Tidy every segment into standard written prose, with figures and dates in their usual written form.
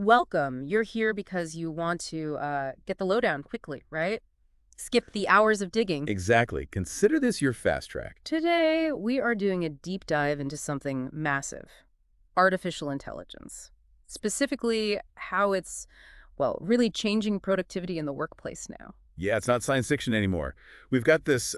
welcome. You're here because you want to get the lowdown quickly, right? Skip the hours of digging. Exactly. Consider this your fast track. Today, we are doing a deep dive into something massive, artificial intelligence. Specifically, how it's, well, really changing productivity in the workplace now. Yeah, it's not science fiction anymore. We've got this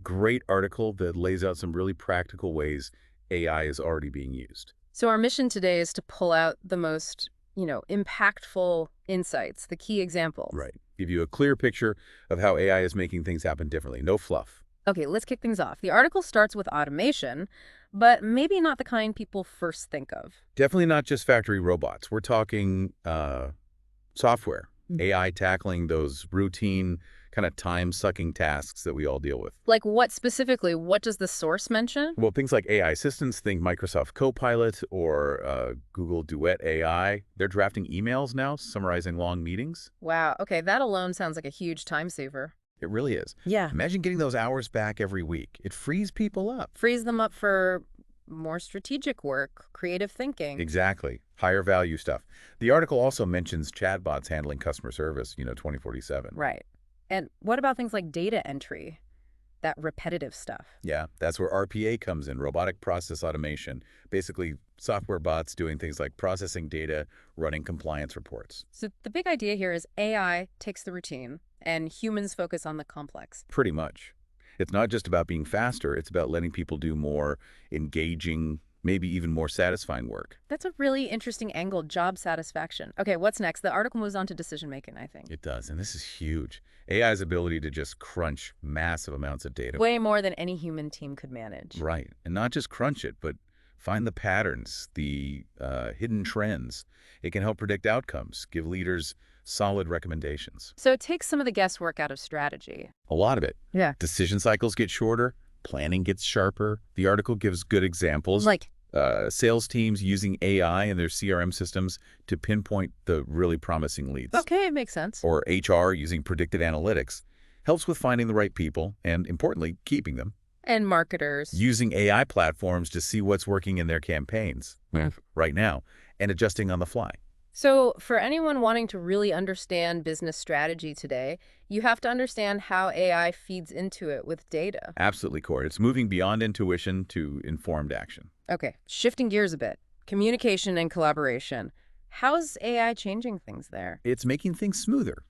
great article that lays out some really practical ways AI is already being used. So our mission today is to pull out the most, impactful insights, the key examples. Right. Give you a clear picture of how AI is making things happen differently. No fluff. Okay, let's kick things off. The article starts with automation, but maybe not the kind people first think of. Definitely not just factory robots. We're talking software, AI tackling those routine, kind of time-sucking tasks that we all deal with. Like what specifically? What does the source mention? Well, things like AI assistants, think Microsoft Copilot or Google Duet AI. They're drafting emails now, summarizing long meetings. Wow, okay, that alone sounds like a huge time saver. It really is. Yeah. Imagine getting those hours back every week. It frees people up. Frees them up for more strategic work, creative thinking. Exactly. Higher value stuff. The article also mentions chatbots handling customer service, 2047. Right. And what about things like data entry? That repetitive stuff. Yeah, that's where RPA comes in, robotic process automation. Basically, software bots doing things like processing data, running compliance reports. So the big idea here is AI takes the routine and humans focus on the complex. Pretty much. It's not just about being faster, it's about letting people do more engaging, maybe even more satisfying work. That's a really interesting angle, job satisfaction. Okay, what's next? The article moves on to decision-making, I think. It does, and this is huge. AI's ability to just crunch massive amounts of data. Way more than any human team could manage. Right, and not just crunch it, but find the patterns, the hidden trends. It can help predict outcomes, give leaders solid recommendations. So it takes some of the guesswork out of strategy. A lot of it. Yeah. Decision cycles get shorter, planning gets sharper. The article gives good examples. Like, sales teams using AI in their CRM systems to pinpoint the really promising leads. okay, it makes sense. Or HR using predictive analytics helps with finding the right people and, importantly, keeping them. And marketers. Using AI platforms to see what's working in their campaigns right now and adjusting on the fly. So for anyone wanting to really understand business strategy today, you have to understand how AI feeds into it with data. Absolutely, Corey. It's moving beyond intuition to informed action. Okay, shifting gears a bit. Communication and collaboration. How's AI changing things there? It's making things smoother,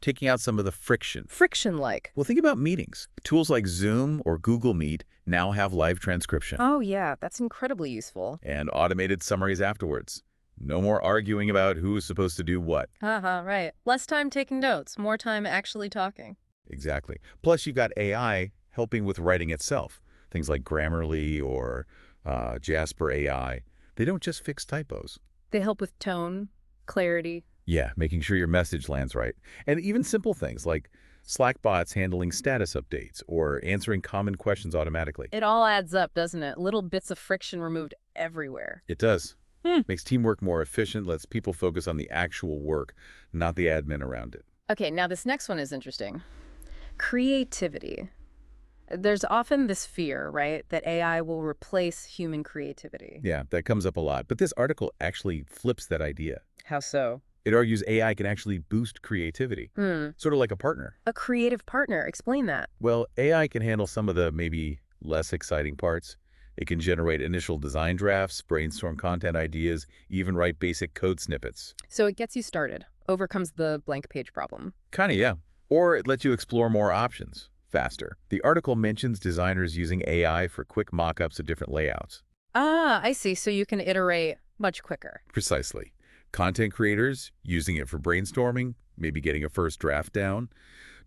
taking out some of the friction. Friction-like. Well, think about meetings. Tools like Zoom or Google Meet now have live transcription Oh yeah, that's incredibly useful. and automated summaries afterwards. No more arguing about who's supposed to do what. Haha, right. Less time taking notes, more time actually talking. Exactly. Plus, you've got AI helping with writing itself. Things like Grammarly or Jasper AI. They don't just fix typos. They help with tone, clarity. Yeah, making sure your message lands right. And even simple things like Slack bots handling status updates or answering common questions automatically. It all adds up, doesn't it? Little bits of friction removed everywhere. It does. Makes teamwork more efficient, lets people focus on the actual work, not the admin around it. Okay, now this next one is interesting. Creativity. There's often this fear, right, that AI will replace human creativity. Yeah, that comes up a lot. But this article actually flips that idea. How so? It argues AI can actually boost creativity, sort of like a partner. A creative partner. Explain that. Well, AI can handle some of the maybe less exciting parts. It can generate initial design drafts, brainstorm content ideas, even write basic code snippets. So it gets you started, overcomes the blank page problem. Kinda, yeah. Or it lets you explore more options faster. The article mentions designers using AI for quick mock-ups of different layouts. Ah, I see. So you can iterate much quicker. Precisely. Content creators using it for brainstorming, maybe getting a first draft down.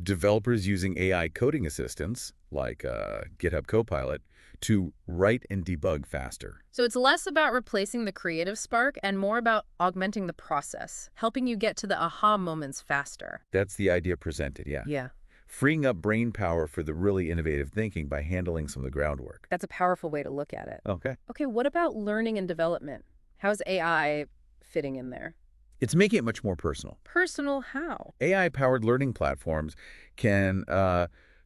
Developers using AI coding assistants, like GitHub Copilot, to write and debug faster. So it's less about replacing the creative spark and more about augmenting the process, helping you get to the aha moments faster. That's the idea presented, yeah. Yeah. Freeing up brain power for the really innovative thinking by handling some of the groundwork. That's a powerful way to look at it. Okay. Okay, what about learning and development? How's AI fitting in there? It's making it much more personal. Personal how? AI-powered learning platforms can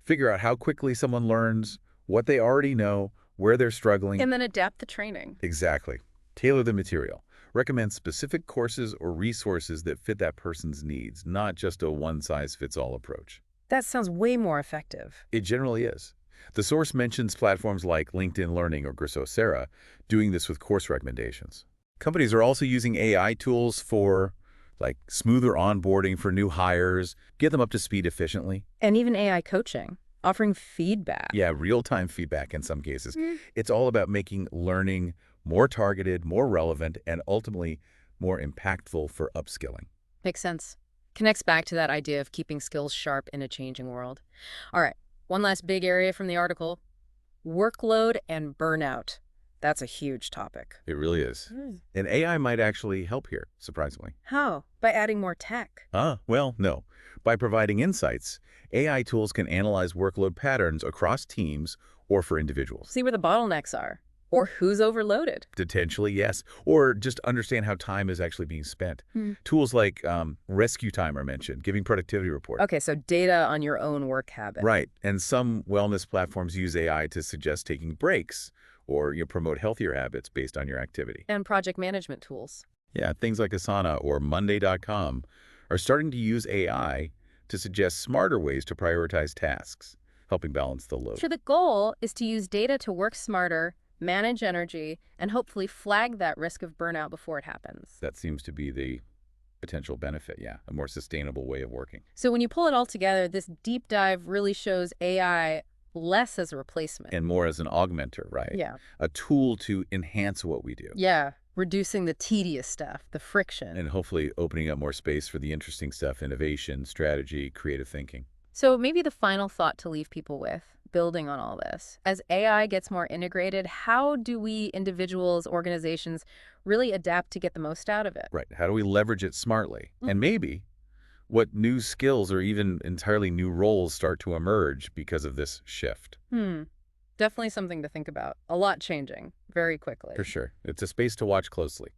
figure out how quickly someone learns, what they already know, where they're struggling. And then adapt the training. Exactly. Tailor the material. Recommend specific courses or resources that fit that person's needs, not just a one-size-fits-all approach. That sounds way more effective. It generally is. The source mentions platforms like LinkedIn Learning or Coursera doing this with course recommendations. Companies are also using AI tools for smoother onboarding for new hires, get them up to speed efficiently. And even AI coaching, offering feedback. Yeah, real-time feedback in some cases. Mm. It's all about making learning more targeted, more relevant, and ultimately more impactful for upskilling. Makes sense. Connects back to that idea of keeping skills sharp in a changing world. All right, one last big area from the article, workload and burnout. That's a huge topic. It really is. Mm. And AI might actually help here, surprisingly. How? By adding more tech. Well, no. By providing insights, AI tools can analyze workload patterns across teams or for individuals. See where the bottlenecks are. Or who's overloaded. Potentially, yes. Or just understand how time is actually being spent. Hmm. Tools like rescue time are mentioned, giving productivity reports. Okay, so data on your own work habit. Right. And some wellness platforms use AI to suggest taking breaks or promote healthier habits based on your activity. And project management tools. Yeah, things like Asana or Monday.com are starting to use AI to suggest smarter ways to prioritize tasks, helping balance the load. So the goal is to use data to work smarter, manage energy, and hopefully flag that risk of burnout before it happens. That seems to be the potential benefit, yeah, a more sustainable way of working. So when you pull it all together, this deep dive really shows AI less as a replacement. And more as an augmenter, right? Yeah. A tool to enhance what we do. Yeah, reducing the tedious stuff, the friction. And hopefully opening up more space for the interesting stuff, innovation, strategy, creative thinking. So maybe the final thought to leave people with, building on all this, as AI gets more integrated, how do we individuals, organizations, really adapt to get the most out of it? Right. How do we leverage it smartly? And maybe what new skills or even entirely new roles start to emerge because of this shift. Definitely something to think about. A lot changing very quickly. For sure. It's a space to watch closely.